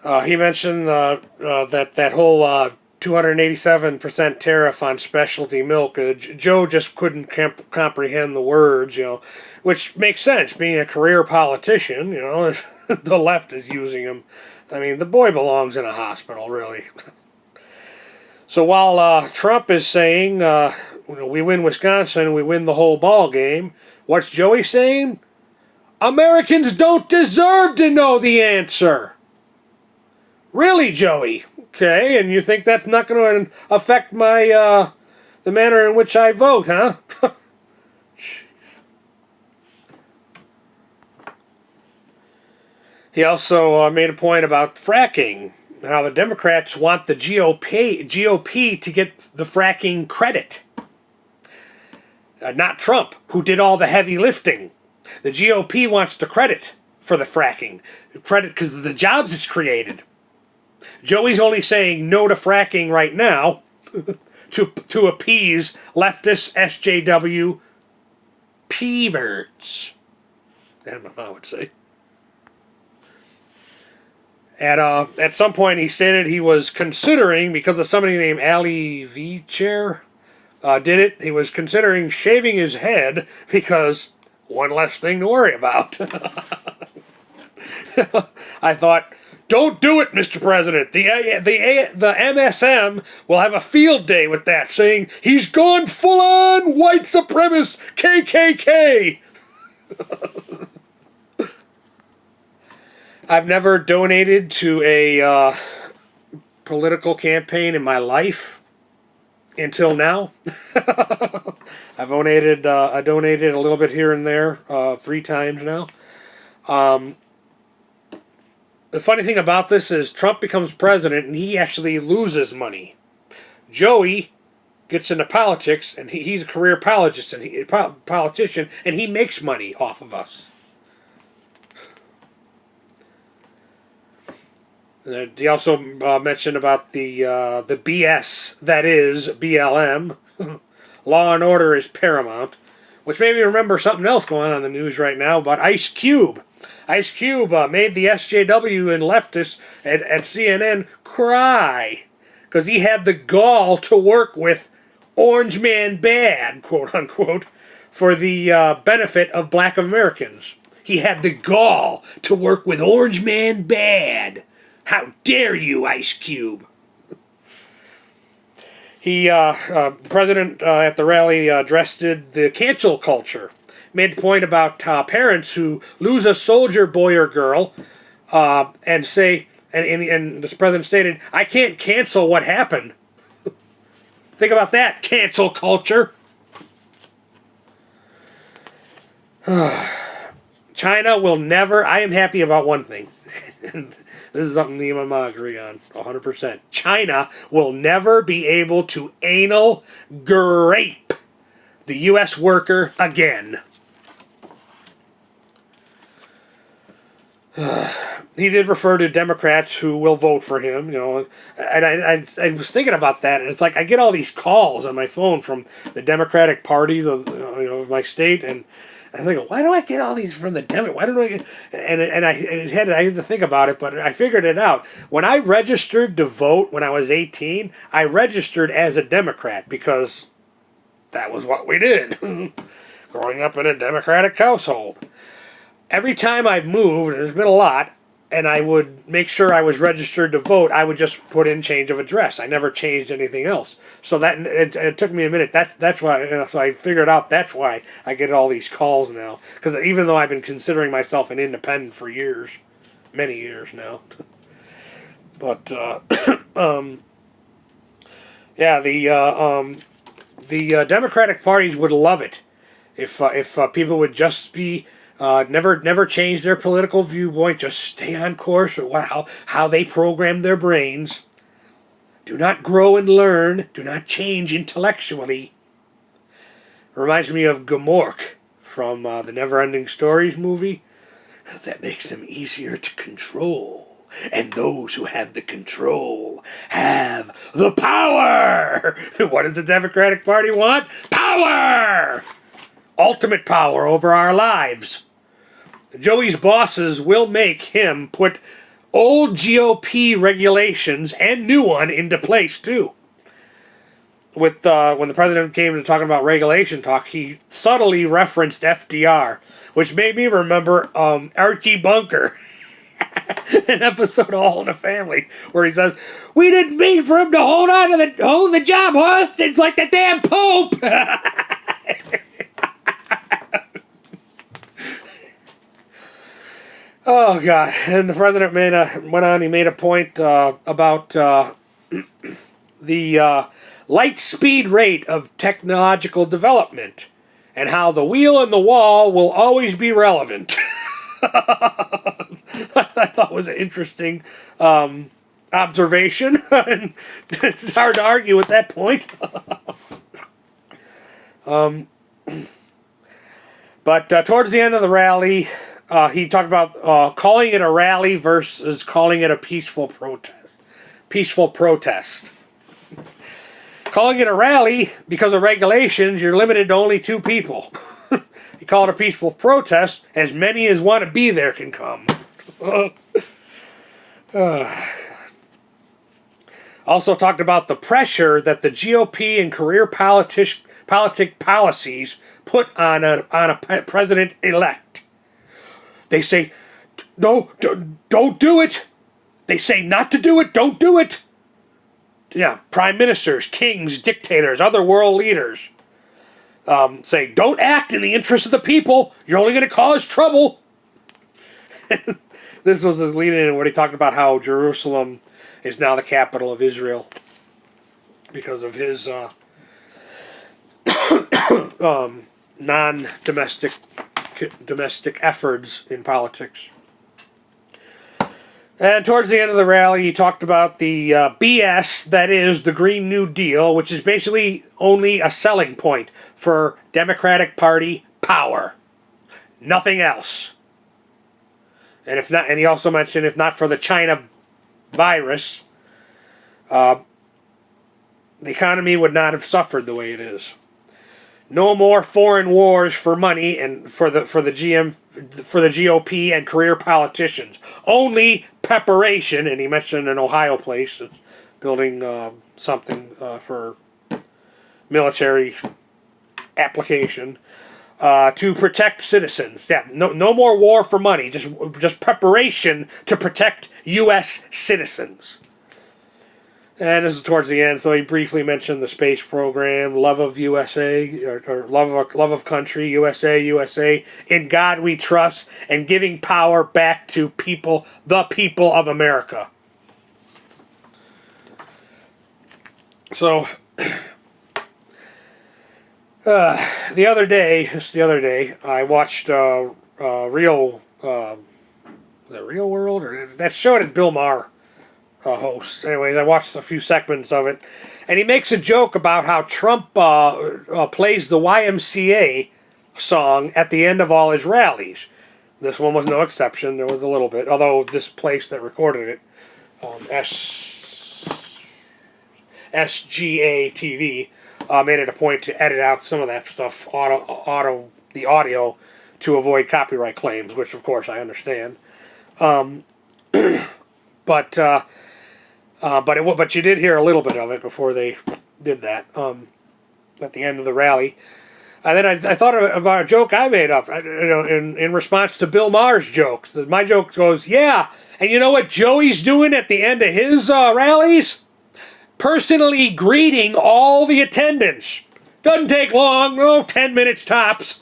He mentioned that whole 287% tariff on specialty milk. Joe just couldn't comprehend the words, which makes sense. Being a career politician, the left is using him. I mean, the boy belongs in a hospital, really. So while Trump is saying, we win Wisconsin, we win the whole ball game, what's Joey saying? Americans don't deserve to know the answer. Really, Joey? Okay, and you think that's not going to affect my the manner in which I vote, huh? He also made a point about fracking. How the Democrats want the GOP to get the fracking credit. Not Trump, who did all the heavy lifting. The GOP wants the credit for the fracking. Credit because of the jobs it's created. Joey's only saying no to fracking right now to appease leftist SJW perverts. I don't know how I would say. At some point, he stated he was considering, because of somebody named Ali Vicher did it, he was considering shaving his head because one less thing to worry about. I thought, don't do it, Mr. President. The MSM will have a field day with that, saying he's gone full-on white supremacist KKK. I've never donated to a political campaign in my life until now. I donated a little bit here and there 3 times now. The funny thing about this is Trump becomes president and he actually loses money. Joey gets into politics and he's a career politician and he makes money off of us. He also mentioned about the BS that is BLM. Law and order is paramount, which made me remember something else going on in the news right now about Ice Cube. Ice Cube made the SJW and leftists at CNN cry because he had the gall to work with Orange Man Bad, quote unquote, for the benefit of black Americans. He had the gall to work with Orange Man Bad. How dare you, Ice Cube? The president at the rally addressed the cancel culture. Made the point about parents who lose a soldier boy or girl and say, and this president stated, I can't cancel what happened. Think about that, cancel culture. China will never, I am happy about one thing. This is something me and my mom agree on 100%. China will never be able to anal grape the U.S. worker again. He did refer to Democrats who will vote for him, and I was thinking about that, and it's like I get all these calls on my phone from the Democratic parties of my state, and I think, why do I get all these from the Democrats? Why don't I get... And I had to think about it, but I figured it out. When I registered to vote when I was 18, I registered as a Democrat because that was what we did. Growing up in a Democratic household. Every time I've moved, and there's been a lot, and I would make sure I was registered to vote, I would just put in change of address. I never changed anything else. So that it took me a minute. That's why. So I figured out that's why I get all these calls now. Because even though I've been considering myself an independent for years, many years now, but yeah, the Democratic parties would love it if people would just be. Never change their political viewpoint. Just stay on course with how they program their brains. Do not grow and learn. Do not change intellectually. Reminds me of Gmork from the Neverending Stories movie. That makes them easier to control. And those who have the control have the power. What does the Democratic Party want? Power! Ultimate power over our lives. Joey's bosses will make him put old GOP regulations and new one into place too. With when the president came to talking about regulation talk, he subtly referenced FDR, which made me remember Archie Bunker. An episode of All in the Family where he says, "We didn't mean for him to hold the job, huh? It's like the damn Pope." Oh God! And the president made a point about the light speed rate of technological development and how the wheel and the wall will always be relevant. I thought was an interesting observation, and it's hard to argue with that point. But towards the end of the rally, he talked about calling it a rally versus calling it a peaceful protest. Peaceful protest. Calling it a rally because of regulations, you're limited to only 2 people. You call it a peaceful protest, as many as want to be there can come. Also talked about the pressure that the GOP and career politic policies put on a president-elect. They say, no, don't do it. They say not to do it, don't do it. Yeah, prime ministers, kings, dictators, other world leaders say, don't act in the interest of the people. You're only going to cause trouble. This was his lead-in in what he talked about how Jerusalem is now the capital of Israel because of his non-domestic efforts in politics. And towards the end of the rally, he talked about the BS that is the Green New Deal, which is basically only a selling point for Democratic Party power. Nothing else. And if not, and he also mentioned if not for the China virus, the economy would not have suffered the way it is. No more foreign wars for money and for the GOP and career politicians. Only preparation, and he mentioned an Ohio place that's building something for military application to protect citizens. Yeah, no more war for money. Just preparation to protect U.S. citizens. And this is towards the end, so he briefly mentioned the space program, love of USA, or love of country, USA, in God we trust, and giving power back to people, the people of America. So, the other day, I watched Real, was it Real World? Or that show that Bill Maher host. Anyways, I watched a few segments of it, and he makes a joke about how Trump plays the YMCA song at the end of all his rallies. This one was no exception. There was a little bit, although this place that recorded it, SGA TV, made it a point to edit out some of that stuff, the audio, to avoid copyright claims, which of course I understand. But you did hear a little bit of it before they did that at the end of the rally. And then I thought about a joke I made up, in response to Bill Maher's jokes. My joke goes, yeah, and you know what Joey's doing at the end of his rallies? Personally greeting all the attendants. Doesn't take long, 10 minutes tops.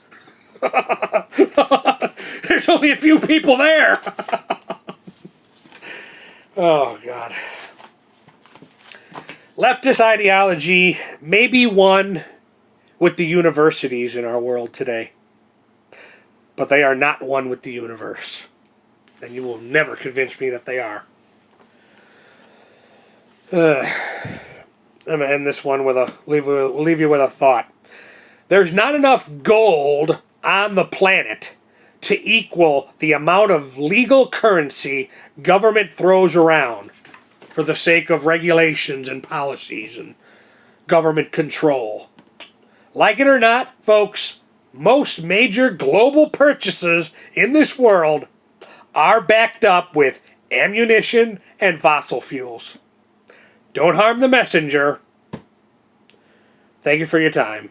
There's only a few people there. Oh, God. Leftist ideology may be one with the universities in our world today, but they are not one with the universe. And you will never convince me that they are. I'm going to end this one with leave you with a thought. There's not enough gold on the planet to equal the amount of legal currency government throws around for the sake of regulations and policies and government control. Like it or not, folks, most major global purchases in this world are backed up with ammunition, and fossil fuels. Don't harm the messenger. Thank you for your time.